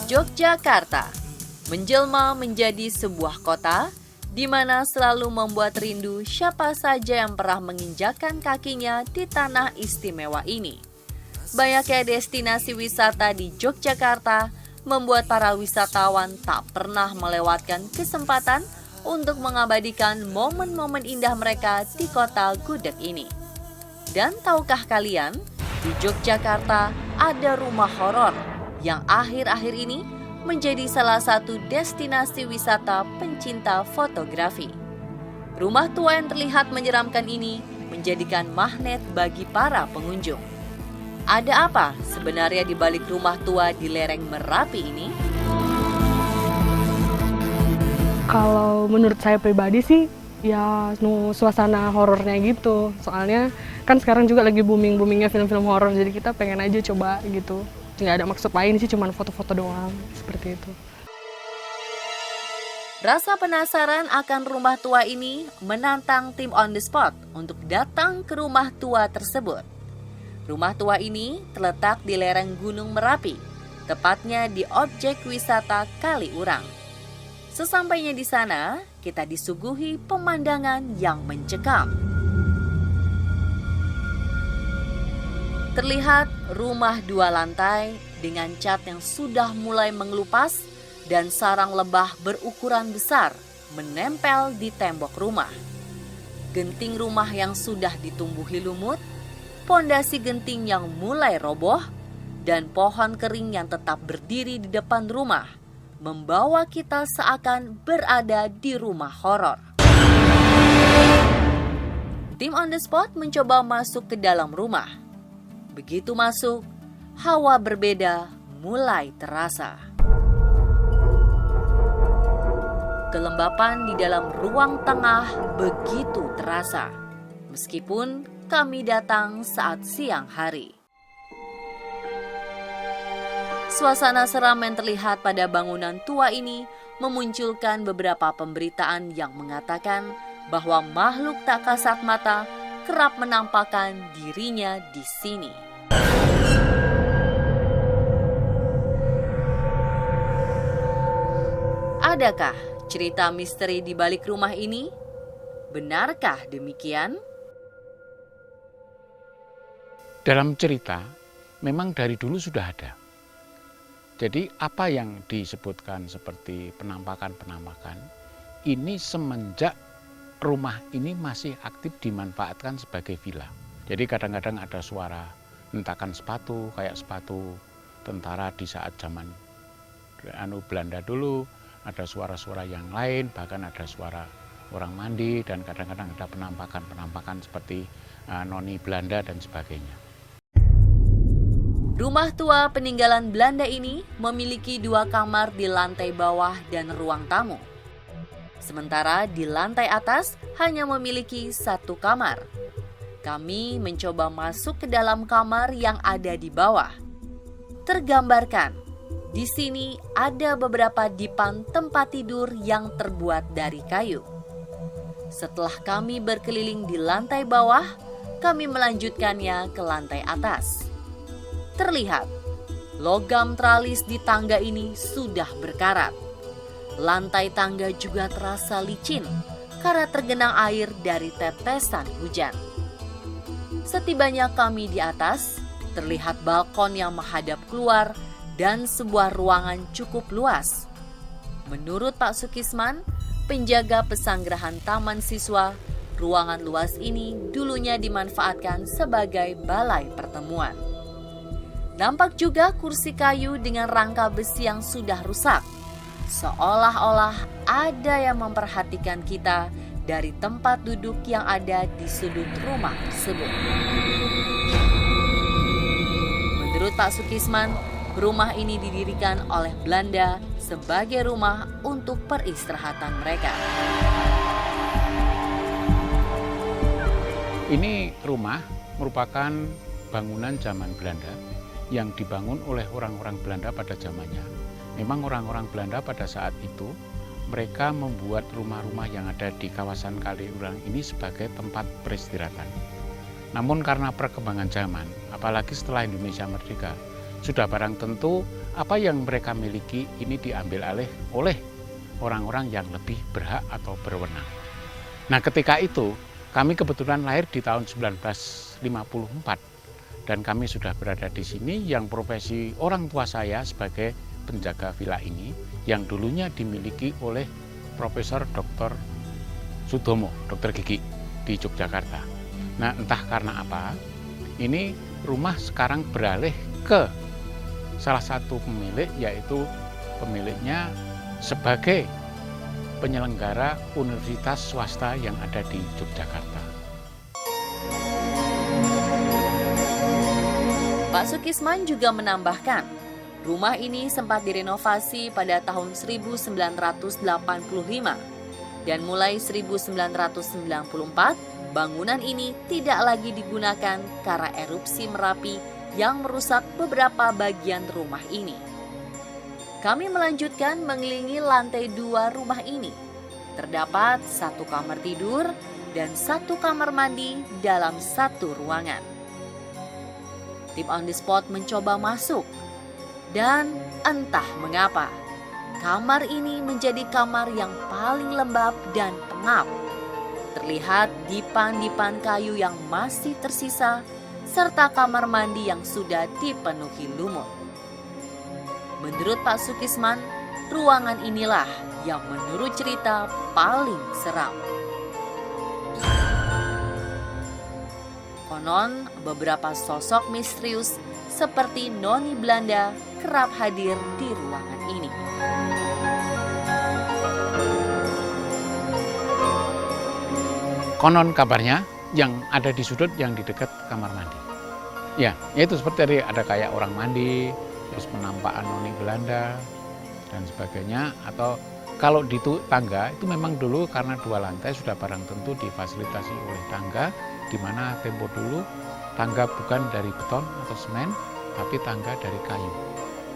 Yogyakarta menjelma menjadi sebuah kota di mana selalu membuat rindu siapa saja yang pernah menginjakkan kakinya di tanah istimewa ini. Banyaknya destinasi wisata di Yogyakarta membuat para wisatawan tak pernah melewatkan kesempatan untuk mengabadikan momen-momen indah mereka di kota gudeg ini. Dan tahukah kalian, di Yogyakarta ada rumah horor yang akhir-akhir ini menjadi salah satu destinasi wisata pencinta fotografi. Rumah tua yang terlihat menyeramkan ini menjadikan magnet bagi para pengunjung. Ada apa sebenarnya di balik rumah tua di lereng Merapi ini? Kalau menurut saya pribadi sih, ya suasana horornya gitu. Soalnya kan sekarang juga lagi booming-boomingnya film-film horor, jadi kita pengen aja coba gitu. Nggak ada maksud lain sih, cuma foto-foto doang, seperti itu. Rasa penasaran akan rumah tua ini menantang tim On The Spot untuk datang ke rumah tua tersebut. Rumah tua ini terletak di lereng Gunung Merapi, tepatnya di objek wisata Kaliurang. Sesampainya di sana, kita disuguhi pemandangan yang mencekam. Terlihat rumah 2 lantai dengan cat yang sudah mulai mengelupas dan sarang lebah berukuran besar menempel di tembok rumah. Genting rumah yang sudah ditumbuhi lumut, pondasi genting yang mulai roboh, dan pohon kering yang tetap berdiri di depan rumah membawa kita seakan berada di rumah horor. Tim On The Spot mencoba masuk ke dalam rumah. Begitu masuk, hawa berbeda mulai terasa. Kelembapan di dalam ruang tengah begitu terasa, meskipun kami datang saat siang hari. Suasana seram yang terlihat pada bangunan tua ini memunculkan beberapa pemberitaan yang mengatakan bahwa makhluk tak kasat mata kerap menampakkan dirinya di sini. Adakah cerita misteri di balik rumah ini? Benarkah demikian? Dalam cerita, memang dari dulu sudah ada. Jadi apa yang disebutkan seperti penampakan-penampakan, ini semenjak rumah ini masih aktif dimanfaatkan sebagai villa. Jadi kadang-kadang ada suara hentakan sepatu, kayak sepatu tentara di saat zaman Belanda dulu, ada suara-suara yang lain, bahkan ada suara orang mandi, dan kadang-kadang ada penampakan-penampakan seperti noni Belanda dan sebagainya. Rumah tua peninggalan Belanda ini memiliki 2 kamar di lantai bawah dan ruang tamu. Sementara di lantai atas hanya memiliki 1 kamar. Kami mencoba masuk ke dalam kamar yang ada di bawah. Tergambarkan, di sini ada beberapa dipan tempat tidur yang terbuat dari kayu. Setelah kami berkeliling di lantai bawah, kami melanjutkannya ke lantai atas. Terlihat, logam tralis di tangga ini sudah berkarat. Lantai tangga juga terasa licin karena tergenang air dari tetesan hujan. Setibanya kami di atas, terlihat balkon yang menghadap keluar dan sebuah ruangan cukup luas. Menurut Pak Sukisman, penjaga pesanggerahan taman siswa, ruangan luas ini dulunya dimanfaatkan sebagai balai pertemuan. Nampak juga kursi kayu dengan rangka besi yang sudah rusak. Seolah-olah ada yang memperhatikan kita dari tempat duduk yang ada di sudut rumah tersebut. Menurut Pak Sukisman, rumah ini didirikan oleh Belanda sebagai rumah untuk peristirahatan mereka. Ini rumah merupakan bangunan zaman Belanda yang dibangun oleh orang-orang Belanda pada zamannya. Memang orang-orang Belanda pada saat itu mereka membuat rumah-rumah yang ada di kawasan Kaliurang ini sebagai tempat peristirahatan. Namun karena perkembangan zaman, apalagi setelah Indonesia merdeka, sudah barang tentu apa yang mereka miliki ini diambil alih oleh orang-orang yang lebih berhak atau berwenang. Nah, ketika itu kami kebetulan lahir di tahun 1954 dan kami sudah berada di sini, yang profesi orang tua saya sebagai penjaga villa ini yang dulunya dimiliki oleh Profesor Dr. Sudomo, dokter gigi di Yogyakarta. Nah, entah karena apa, ini rumah sekarang beralih ke salah satu pemilik, yaitu pemiliknya sebagai penyelenggara universitas swasta yang ada di Yogyakarta. Pak Sukisman juga menambahkan, rumah ini sempat direnovasi pada tahun 1985 dan mulai 1994 bangunan ini tidak lagi digunakan karena erupsi Merapi yang merusak beberapa bagian rumah ini. Kami melanjutkan mengelilingi lantai 2 rumah ini. Terdapat 1 kamar tidur dan 1 kamar mandi dalam 1 ruangan. Tim on the spot mencoba masuk dan entah mengapa kamar ini menjadi kamar yang paling lembab dan pengap. Terlihat dipan-dipan kayu yang masih tersisa serta kamar mandi yang sudah dipenuhi lumut. Menurut Pak Sukisman, ruangan inilah yang menurut cerita paling seram. Konon, beberapa sosok misterius seperti Noni Belanda kerap hadir di ruangan ini. Konon kabarnya yang ada di sudut yang di dekat kamar mandi. Ya, itu seperti tadi ada kayak orang mandi, terus penampakan Noni Belanda dan sebagainya. Atau kalau di tangga itu memang dulu karena 2 lantai sudah barang tentu difasilitasi oleh tangga, di mana tempo dulu tangga bukan dari beton atau semen, tapi tangga dari kayu.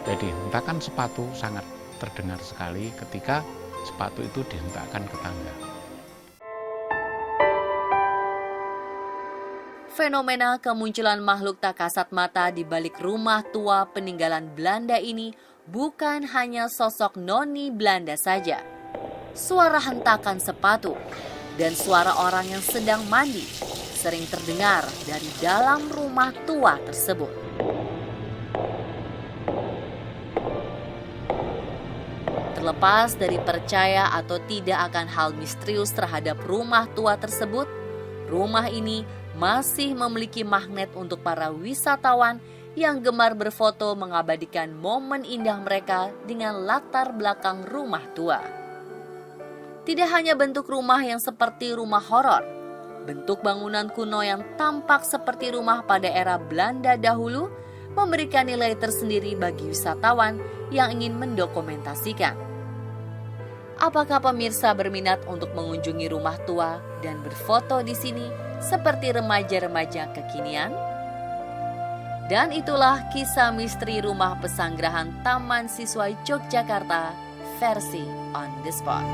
Jadi hentakan sepatu sangat terdengar sekali ketika sepatu itu dihentakkan ke tangga. Fenomena kemunculan makhluk tak kasat mata di balik rumah tua peninggalan Belanda ini bukan hanya sosok Noni Belanda saja. Suara hentakan sepatu dan suara orang yang sedang mandi sering terdengar dari dalam rumah tua tersebut. Terlepas dari percaya atau tidak akan hal misterius terhadap rumah tua tersebut, rumah ini masih memiliki magnet untuk para wisatawan yang gemar berfoto mengabadikan momen indah mereka dengan latar belakang rumah tua. Tidak hanya bentuk rumah yang seperti rumah horor, bentuk bangunan kuno yang tampak seperti rumah pada era Belanda dahulu memberikan nilai tersendiri bagi wisatawan yang ingin mendokumentasikan. Apakah pemirsa berminat untuk mengunjungi rumah tua dan berfoto di sini seperti remaja-remaja kekinian? Dan itulah kisah misteri rumah pesanggerahan Taman Siswa Yogyakarta versi On The Spot.